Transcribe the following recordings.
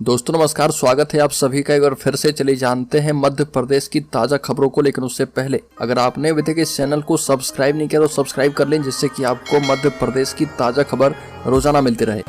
दोस्तों नमस्कार, स्वागत है आप सभी का एक बार फिर से। चलिए जानते हैं मध्य प्रदेश की ताज़ा खबरों को। लेकिन उससे पहले अगर आपने अभी तक इस चैनल को सब्सक्राइब नहीं किया तो सब्सक्राइब कर लें, जिससे कि आपको मध्य प्रदेश की ताज़ा खबर रोजाना मिलती रहे।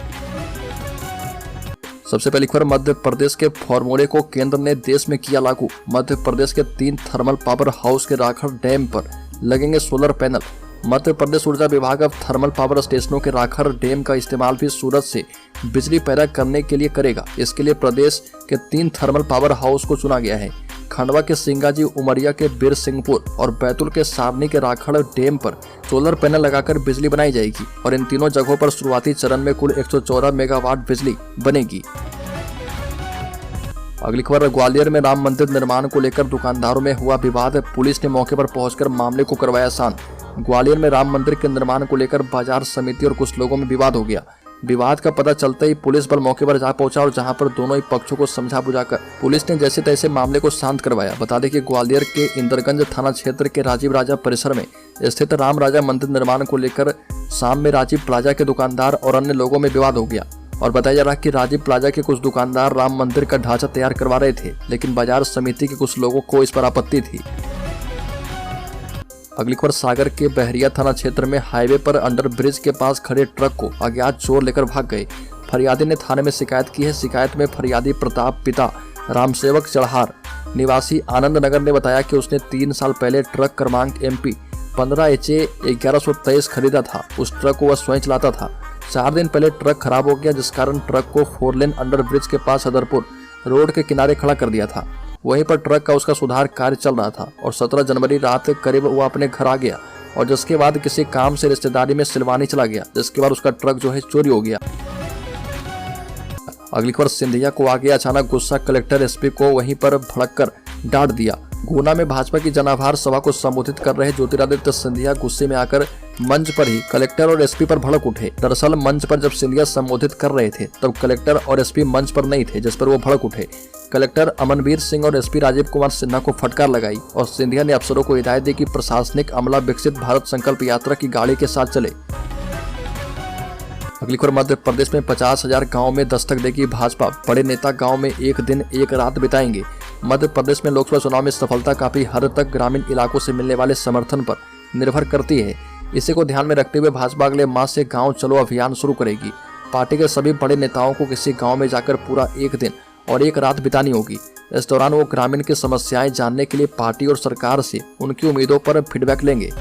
सबसे पहली खबर, मध्य प्रदेश के फॉर्मूले को केंद्र ने देश में किया लागू। मध्य प्रदेश के 3 थर्मल पावर हाउस के राखड़ डैम पर लगेंगे सोलर पैनल। मध्य प्रदेश ऊर्जा विभाग अब थर्मल पावर स्टेशनों के राखड़ डैम का इस्तेमाल भी सूरज से बिजली पैदा करने के लिए करेगा। इसके लिए प्रदेश के 3 थर्मल पावर हाउस को चुना गया है। खंडवा के सिंगाजी, उमरिया के बीर सिंहपुर और बैतूल के सारनी के राखड़ डैम पर सोलर पैनल लगाकर बिजली बनाई जाएगी और इन तीनों जगहों पर शुरुआती चरण में कुल 114 मेगावाट बिजली बनेगी। अगली खबर, ग्वालियर में राम मंदिर निर्माण को लेकर दुकानदारों में हुआ विवाद। पुलिस ने मौके पर पहुंचकर मामले को करवाया शांत। ग्वालियर में राम मंदिर के निर्माण को लेकर बाजार समिति और कुछ लोगों में विवाद हो गया। विवाद का पता चलते ही पुलिस बल मौके पर जा पहुंचा और जहां पर दोनों ही पक्षों को समझा बुझाकर पुलिस ने जैसे तैसे मामले को शांत करवाया। बता दें कि ग्वालियर के इंदरगंज थाना क्षेत्र के राजीव राजा परिसर में स्थित राम राजा मंदिर निर्माण को लेकर शाम में राजीव प्लाजा के दुकानदार और अन्य लोगों में विवाद हो गया और बताया जा रहा है कि राजीव प्लाजा के कुछ दुकानदार राम मंदिर का ढांचा तैयार करवा रहे थे, लेकिन बाजार समिति के कुछ लोगों को इस पर आपत्ति थी। अगली खबर, सागर के बहरिया थाना क्षेत्र में हाईवे पर अंडर ब्रिज के पास खड़े ट्रक को अज्ञात चोर लेकर भाग गए। फरियादी ने थाने में शिकायत की है। शिकायत में फरियादी प्रताप पिता रामसेवक चढ़हार निवासी आनंद नगर ने बताया कि उसने 3 साल पहले ट्रक क्रमांक MP 15HA 1123 खरीदा था। उस ट्रक को वह स्वयं चलाता था। 4 दिन पहले ट्रक खराब हो गया, जिस कारण ट्रक को 4 लेन अंडर ब्रिज के पास हदरपुर रोड के किनारे खड़ा कर दिया था। वहीं पर ट्रक का उसका सुधार कार्य चल रहा था और 17 जनवरी रात करीब वो अपने घर आ गया और जिसके बाद किसी काम से रिश्तेदारी में सिलवानी चला गया, जिसके बाद उसका ट्रक जो है चोरी हो गया। अगली खबर, सिंधिया को आ गया अचानक गुस्सा। कलेक्टर SP को वहीं पर भड़ककर डांट दिया। गुना में भाजपा की जनाभार सभा को संबोधित कर रहे ज्योतिरादित्य सिंधिया गुस्से में आकर मंच पर ही कलेक्टर और SP पर भड़क उठे। दरअसल मंच पर जब सिंधिया संबोधित कर रहे थे तब कलेक्टर और SP मंच पर नहीं थे, जिस पर वो भड़क उठे। कलेक्टर अमनवीर सिंह और SP राजीव कुमार सिन्हा को फटकार लगाई और सिंधिया ने अफसरों को हिदायत दी कि प्रशासनिक अमला विकसित भारत संकल्प यात्रा की गाड़ी के साथ चले। अगली खबर, मध्य प्रदेश में 50,000 गाँव में दस्तक देगी भाजपा। बड़े नेता गाँव में एक दिन एक रात बिताएंगे। मध्य प्रदेश में लोकसभा चुनाव में सफलता काफी हद तक ग्रामीण इलाकों से मिलने वाले समर्थन पर निर्भर करती है। इसी को ध्यान में रखते हुए भाजपा अगले माह से गांव चलो अभियान शुरू करेगी। पार्टी के सभी बड़े नेताओं को किसी गांव में जाकर पूरा एक दिन और एक रात बितानी होगी। इस दौरान वो ग्रामीण की समस्याएं जानने के लिए पार्टी और सरकार से उनकी उम्मीदों पर फीडबैक लेंगे।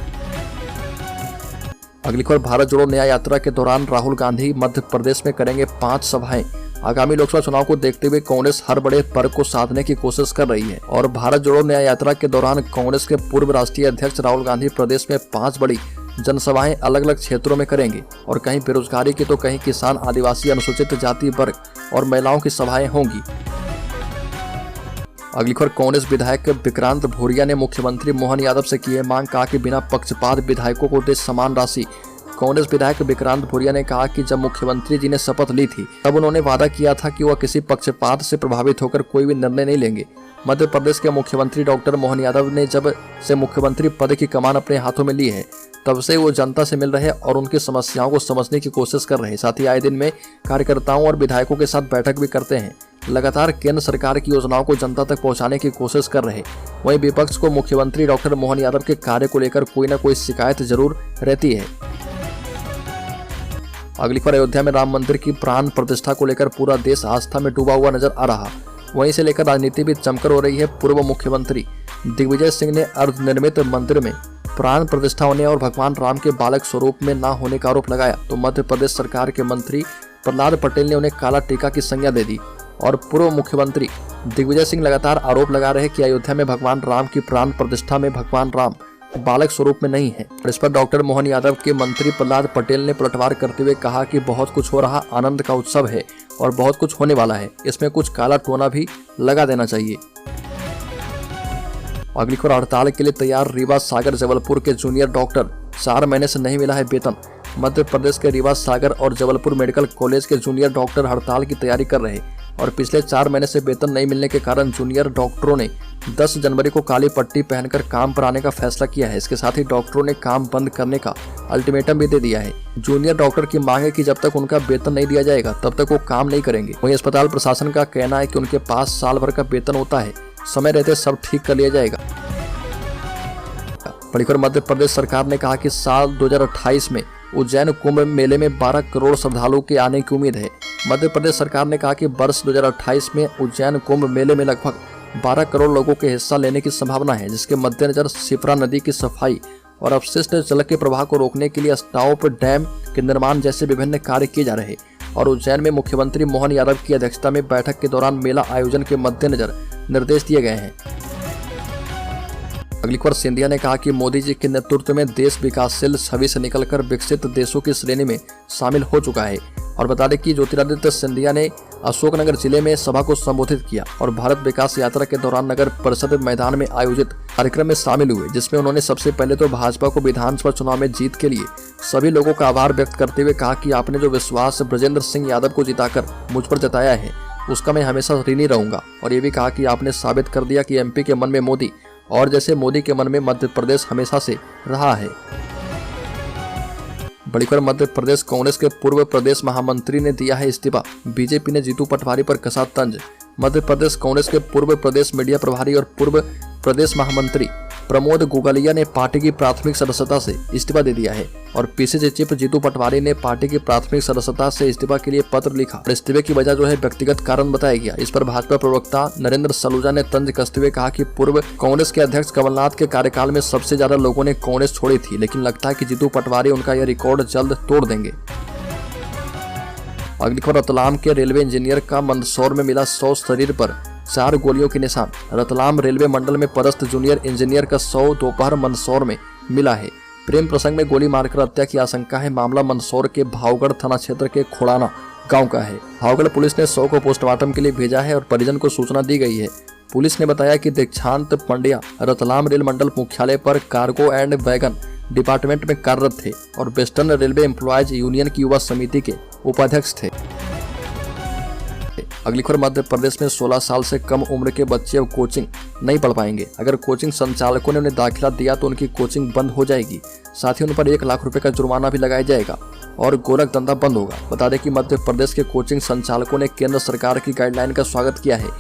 अगली खबर, भारत जोड़ो न्याय यात्रा के दौरान राहुल गांधी मध्य प्रदेश में करेंगे 5 सभाएं। आगामी लोकसभा चुनाव को देखते हुए कांग्रेस हर बड़े पर्व को साधने की कोशिश कर रही है और भारत जोड़ो न्याय यात्रा के दौरान कांग्रेस के पूर्व राष्ट्रीय अध्यक्ष राहुल गांधी प्रदेश में 5 बड़ी जनसभाएं अलग अलग क्षेत्रों में करेंगे और कहीं बेरोजगारी की तो कहीं किसान, आदिवासी, अनुसूचित जाति वर्ग और महिलाओं की सभाएं होंगी। अगली खबर, कांग्रेस विधायक विक्रांत भूरिया ने मुख्यमंत्री मोहन यादव से की है मांग। कहा कि बिना पक्षपात विधायकों को दे समान राशि। कांग्रेस विधायक विक्रांत भूरिया ने कहा कि जब मुख्यमंत्री जी ने शपथ ली थी तब उन्होंने वादा किया था कि वह किसी पक्षपात से प्रभावित होकर कोई भी निर्णय नहीं लेंगे। मध्य प्रदेश के मुख्यमंत्री डॉक्टर मोहन यादव ने जब से मुख्यमंत्री पद की कमान अपने हाथों में ली है तब से वो जनता से मिल रहे और उनकी समस्याओं को समझने की कोशिश कर रहे हैं। साथ ही आए दिन में कार्यकर्ताओं और विधायकों के साथ बैठक भी करते हैं। लगातार केंद्र सरकार की योजनाओं को जनता तक पहुंचाने की कोशिश कर रहे। वहीं विपक्ष को मुख्यमंत्री डॉक्टर मोहन यादव के कार्य को लेकर कोई न कोई शिकायत जरूर रहती है। अगली खबर, अयोध्या में राम मंदिर की प्राण प्रतिष्ठा को लेकर पूरा देश आस्था में डूबा हुआ नजर आ रहा। वहीं से लेकर राजनीति भी जमकर हो रही है। पूर्व मुख्यमंत्री दिग्विजय सिंह ने अर्धनिर्मित मंदिर में प्राण प्रतिष्ठा होने और भगवान राम के बालक स्वरूप में न होने का आरोप लगाया तो मध्य प्रदेश सरकार के मंत्री प्रहलाद पटेल ने उन्हें काला टीका की संज्ञा दे दी और पूर्व मुख्यमंत्री दिग्विजय सिंह लगातार आरोप लगा रहे कि अयोध्या में भगवान राम की प्राण प्रतिष्ठा में भगवान राम बालक स्वरूप में नहीं है। इस पर डॉक्टर मोहन यादव के मंत्री प्रहलाद पटेल ने पलटवार करते हुए कहा कि बहुत कुछ हो रहा, आनंद का उत्सव है और बहुत कुछ होने वाला है, इसमें कुछ काला टोना भी लगा देना चाहिए। अगली खबर, हड़ताल के लिए तैयार रीवा, सागर, जबलपुर के जूनियर डॉक्टर। 4 महीने से नहीं मिला है वेतन। मध्य प्रदेश के रीवा, सागर और जबलपुर मेडिकल कॉलेज के जूनियर डॉक्टर हड़ताल की तैयारी कर रहे और पिछले 4 महीने से वेतन नहीं मिलने के कारण जूनियर डॉक्टरों ने 10 जनवरी को काली पट्टी पहनकर काम पर आने का फैसला किया है। इसके साथ ही डॉक्टरों ने काम बंद करने का अल्टीमेटम भी दे दिया है। जूनियर डॉक्टर की मांग है कि जब तक उनका वेतन नहीं दिया जाएगा तब तक वो काम नहीं करेंगे। वहीं अस्पताल प्रशासन का कहना है कि उनके पास साल भर का वेतन होता है, समय रहते सब ठीक कर लिया जाएगा। बड़ी खबर, मध्य प्रदेश सरकार ने कहा कि साल 2028 में उज्जैन कुंभ मेले में 12 करोड़ श्रद्धालुओं के आने की उम्मीद है। मध्य प्रदेश सरकार ने कहा कि वर्ष 2028 में उज्जैन कुंभ मेले में लगभग 12 करोड़ लोगों के हिस्सा लेने की संभावना है, जिसके मद्देनजर शिप्रा नदी की सफाई और अपशिष्ट जल के प्रवाह को रोकने के लिए स्टॉप डैम के निर्माण जैसे विभिन्न कार्य किए जा रहे हैं। और उज्जैन में मुख्यमंत्री मोहन यादव की अध्यक्षता में बैठक के दौरान मेला आयोजन के मद्देनजर निर्देश दिए गए हैं। अगली खबर, सिंधिया ने कहा कि मोदी जी के नेतृत्व में देश विकासशील छवि से निकलकर विकसित देशों की श्रेणी में शामिल हो चुका है। और बता दें कि ज्योतिरादित्य सिंधिया ने अशोकनगर जिले में सभा को संबोधित किया और भारत विकास यात्रा के दौरान नगर परिषद मैदान में आयोजित कार्यक्रम में शामिल हुए, जिसमें उन्होंने सबसे पहले तो भाजपा को विधानसभा चुनाव में जीत के लिए सभी लोगों का आभार व्यक्त करते हुए कहा कि आपने जो विश्वास ब्रजेंद्र सिंह यादव को जिताकर मुझ पर जताया है उसका मैं हमेशा ऋणी रहूंगा। और ये भी कहा कि आपने साबित कर दिया कि एमपी के मन में मोदी और जैसे मोदी के मन में मध्य प्रदेश हमेशा से रहा है। बड़ी खबर, मध्य प्रदेश कांग्रेस के पूर्व प्रदेश महामंत्री ने दिया है इस्तीफा, बीजेपी ने जीतू पटवारी पर कसा तंज। मध्य प्रदेश कांग्रेस के पूर्व प्रदेश मीडिया प्रभारी और पूर्व प्रदेश महामंत्री प्रमोद गुगलिया ने पार्टी की प्राथमिक सदस्यता से इस्तीफा दे दिया है और पीसीसी चीफ जीतू पटवारी ने पार्टी की प्राथमिक सदस्यता से इस्तीफा के लिए पत्र लिखा और इस्तीफे की वजह जो है व्यक्तिगत कारण बताया गया। इस पर भाजपा प्रवक्ता नरेंद्र सलूजा ने तंज कसते हुए कहा कि पूर्व कांग्रेस के अध्यक्ष कमलनाथ के कार्यकाल में सबसे ज्यादा लोगों ने कांग्रेस छोड़ी थी, लेकिन लगता है कि जीतू पटवारी उनका यह रिकॉर्ड जल्द तोड़ देंगे। अगली खबर, रतलाम के रेलवे इंजीनियर का मंदसौर में मिला 100 शरीर पर 4 गोलियों के निशान। रतलाम रेलवे मंडल में पदस्थ जूनियर इंजीनियर का 100 दोपहर मंदसौर में मिला है। प्रेम प्रसंग में गोली मारकर हत्या की आशंका है। मामला मंदसौर के भावगढ़ थाना क्षेत्र के खोड़ाना गांव का है। भावगढ़ पुलिस ने 100 को पोस्टमार्टम के लिए भेजा है और परिजन को सूचना दी गई है। पुलिस ने बताया कि दीक्षांत पंड्या रतलाम रेल मंडल मुख्यालय पर कार्गो एंड वैगन डिपार्टमेंट में कार्यरत थे और वेस्टर्न रेलवे एम्प्लॉयज यूनियन की युवा समिति के उपाध्यक्ष थे। अगली खबर, मध्य प्रदेश में 16 साल से कम उम्र के बच्चे अब कोचिंग नहीं पढ़ पाएंगे। अगर कोचिंग संचालकों ने उन्हें दाखिला दिया तो उनकी कोचिंग बंद हो जाएगी। साथ ही उन पर 1 लाख रुपए का जुर्माना भी लगाया जाएगा और गोरख धंधा बंद होगा। बता दें कि मध्य प्रदेश के कोचिंग संचालकों ने केंद्र सरकार की गाइडलाइन का स्वागत किया है।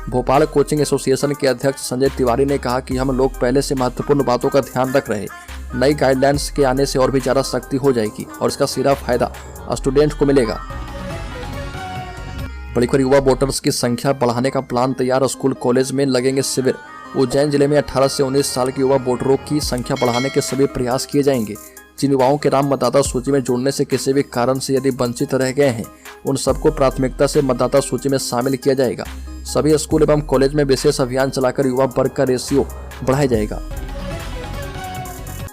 भोपाल कोचिंग एसोसिएशन के अध्यक्ष संजय तिवारी ने कहा कि हम लोग पहले से महत्वपूर्ण बातों का ध्यान रख रहे हैं। नई गाइडलाइंस के आने से और भी ज्यादा सख्ती हो जाएगी और इसका सीधा फायदा स्टूडेंट को मिलेगा। बड़ी खबर, युवा वोटर्स की संख्या बढ़ाने का प्लान तैयार, स्कूल कॉलेज में लगेंगे शिविर। उज्जैन जिले में 18 से 19 साल के युवा वोटरों की संख्या बढ़ाने के सभी प्रयास किए जाएंगे। जिन युवाओं के नाम मतदाता सूची में जोड़ने से किसी भी कारण से यदि वंचित रह गए हैं उन सबको प्राथमिकता से मतदाता सूची में शामिल किया जाएगा। सभी स्कूल एवं कॉलेज में विशेष अभियान चलाकर युवा वर्ग का रेशियो बढ़ाया जाएगा।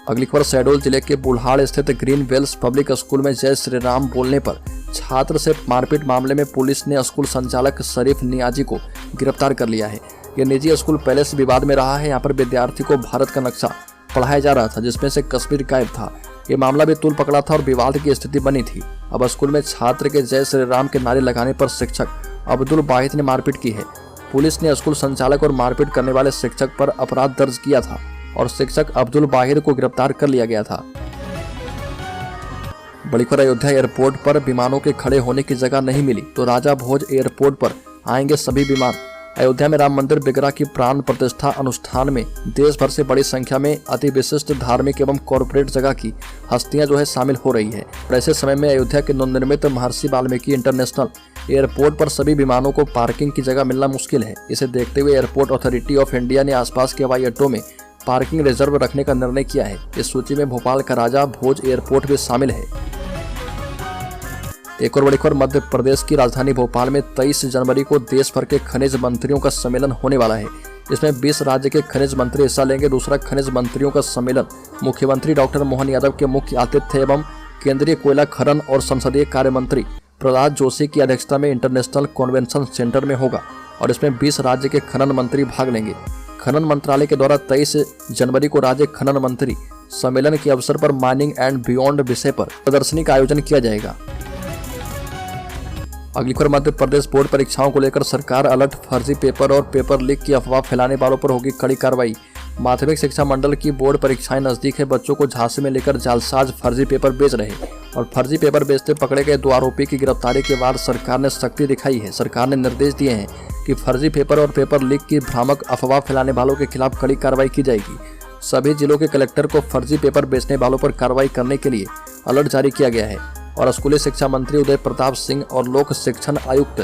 अगली खबर, शहडोल जिले के बुल्हाड़ स्थित ग्रीन वेल्स पब्लिक स्कूल में जय श्री राम बोलने पर छात्र से मारपीट मामले में पुलिस ने स्कूल संचालक शरीफ नियाजी को गिरफ्तार कर लिया है। यह निजी स्कूल पहले से विवाद में रहा है। यहाँ पर विद्यार्थी को भारत का नक्शा पढ़ाया जा रहा था जिसमें से कश्मीर गायब था। ये मामला भी तूल पकड़ा था और विवाद की स्थिति बनी थी। अब स्कूल में छात्र के जय श्री राम के नारे लगाने पर शिक्षक अब्दुल वाहिद ने मारपीट की है। पुलिस ने स्कूल संचालक और मारपीट करने वाले शिक्षक पर अपराध दर्ज किया था और शिक्षक अब्दुल वाहिद को गिरफ्तार कर लिया गया था। बड़ी खबर, अयोध्या एयरपोर्ट पर विमानों के खड़े होने की जगह नहीं मिली तो राजा भोज एयरपोर्ट पर आएंगे सभी विमान। अयोध्या में राम मंदिर विग्रह की प्राण प्रतिष्ठा अनुष्ठान में देश भर से बड़ी संख्या में अति विशिष्ट धार्मिक एवं कॉर्पोरेट जगह की हस्तियां जो है शामिल हो रही है। और ऐसे समय में अयोध्या के नवनिर्मित महर्षि वाल्मीकि इंटरनेशनल एयरपोर्ट पर सभी विमानों को पार्किंग की जगह मिलना मुश्किल है। इसे देखते हुए एयरपोर्ट अथॉरिटी ऑफ इंडिया ने आसपास के हवाई अड्डों में पार्किंग रिजर्व रखने का निर्णय किया है। इस सूची में भोपाल का राजा भोज एयरपोर्ट भी शामिल है। एक और बड़ी खबर, मध्य प्रदेश की राजधानी भोपाल में 23 जनवरी को देश भर के खनिज मंत्रियों का सम्मेलन होने वाला है। इसमें 20 राज्य के खनिज मंत्री हिस्सा लेंगे। दूसरा खनिज मंत्रियों का सम्मेलन मुख्यमंत्री डॉक्टर मोहन यादव के मुख्य आतिथ्य एवं केंद्रीय कोयला खनन और संसदीय कार्य मंत्री प्रहलाद जोशी की अध्यक्षता में इंटरनेशनल कन्वेंशन सेंटर में होगा और इसमें 20 राज्य के खनन मंत्री भाग लेंगे। खनन मंत्रालय के द्वारा 23 जनवरी को राज्य खनन मंत्री सम्मेलन के अवसर पर माइनिंग एंड बियॉन्ड विषय पर प्रदर्शनी का आयोजन किया जाएगा। अगली खबर, मध्य प्रदेश बोर्ड परीक्षाओं को लेकर सरकार अलर्ट, फर्जी पेपर और पेपर लीक की अफवाह फैलाने वालों पर होगी कड़ी कार्रवाई। माध्यमिक शिक्षा मंडल की बोर्ड परीक्षाएं नजदीक है, बच्चों को झांसे में लेकर जालसाज फर्जी पेपर बेच रहे और फर्जी पेपर बेचते पकड़े गए 2 आरोपी की गिरफ्तारी के बाद सरकार ने सख्ती दिखाई है। सरकार ने निर्देश दिए हैं कि फर्जी पेपर और पेपर लीक की भ्रामक अफवाह फैलाने वालों के खिलाफ कड़ी कार्रवाई की जाएगी। सभी जिलों के कलेक्टर को फर्जी पेपर बेचने वालों पर कार्रवाई करने के लिए अलर्ट जारी किया गया है और स्कूली शिक्षा मंत्री उदय प्रताप सिंह और लोक शिक्षण आयुक्त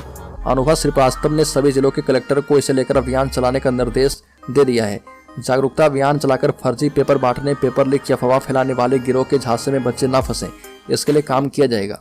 अनुभव श्रीवास्तव ने सभी जिलों के कलेक्टर को इसे लेकर अभियान चलाने का निर्देश दे दिया है। जागरूकता अभियान चलाकर फर्जी पेपर बांटने, पेपर लीक की अफवाह फैलाने वाले गिरोह के झांसे में बच्चे न फंसें, इसके लिए काम किया जाएगा।